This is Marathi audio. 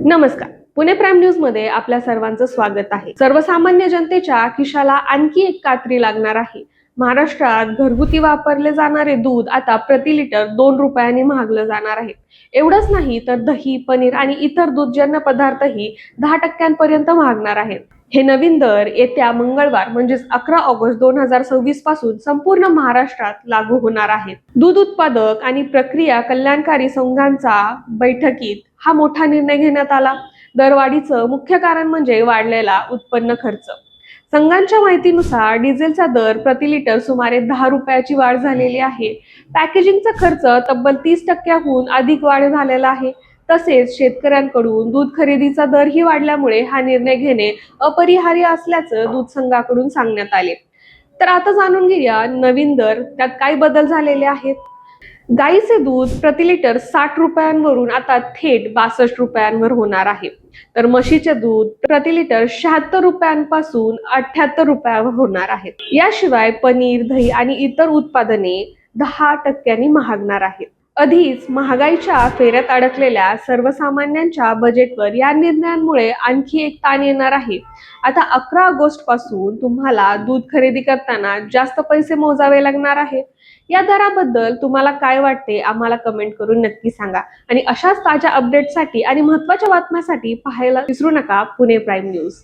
नमस्कार. पुणे प्राईम न्यूज मध्ये आपल्या सर्वांचं स्वागत आहे. सर्वसामान्य जनतेच्या खिशाला आणखी एक कात्री लागणार आहे. महाराष्ट्रात घरगुती वापरले जाणारे दूध आता प्रति लिटर 2 रुपयांनी महागलं जाणार आहे. एवढंच नाही तर दही, पनीर आणि इतर दूधजन्य पदार्थही 10% महागणार आहेत. हे नवीन दर येत्या मंगळवार म्हणजेच 11 ऑगस्ट 2026 पासून संपूर्ण महाराष्ट्रात लागू होणार आहेत. दूध उत्पादक आणि प्रक्रिया कल्याणकारी संघांचा बैठकीत हा मोठा निर्णय घेण्यात आला. दरवाढीचं मुख्य कारण म्हणजे वाढलेला उत्पन्न खर्च. संघांच्या माहितीनुसार डिझेलचा दर प्रति लिटर सुमारे 10 रुपयाची वाढ झालेली आहे. पॅकेजिंगचा खर्च तब्बल 30%हून अधिक वाढ झालेला आहे. तसेच शेतकऱ्यांकडून दूध खरेदीचा दरही वाढल्यामुळे हा निर्णय घेणे अपरिहार्य असल्याचं दूध संघाकडून सांगण्यात आले. तर आता जाणून घेऊया नवीन दर, त्यात काय बदल झालेले आहेत. गाईचे दूध प्रति लिटर 60 रुपयांवरून आता थेट 62 रुपयांवर होणार आहे. तर म्हशीचे दूध प्रति लिटर 76 रुपयांपासून 78 रुपयावर होणार आहे. याशिवाय पनीर, दही आणि इतर उत्पादने 10% महागणार आहेत. आधीच महागाईच्या फेऱ्यात अडकलेल्या सर्वसामान्यांच्या बजेटवर या निर्णयांमुळे आणखी एक ताण येणार आहे. आता 11 ऑगस्ट पासून तुम्हाला दूध खरेदी करताना जास्त पैसे मोजावे लागणार आहे. या दराबद्दल तुम्हाला काय वाटते आम्हाला कमेंट करून नक्की सांगा. आणि अशाच ताज्या अपडेटसाठी आणि महत्त्वाच्या बातम्यांसाठी पाहायला विसरू नका पुणे प्राईम न्यूज.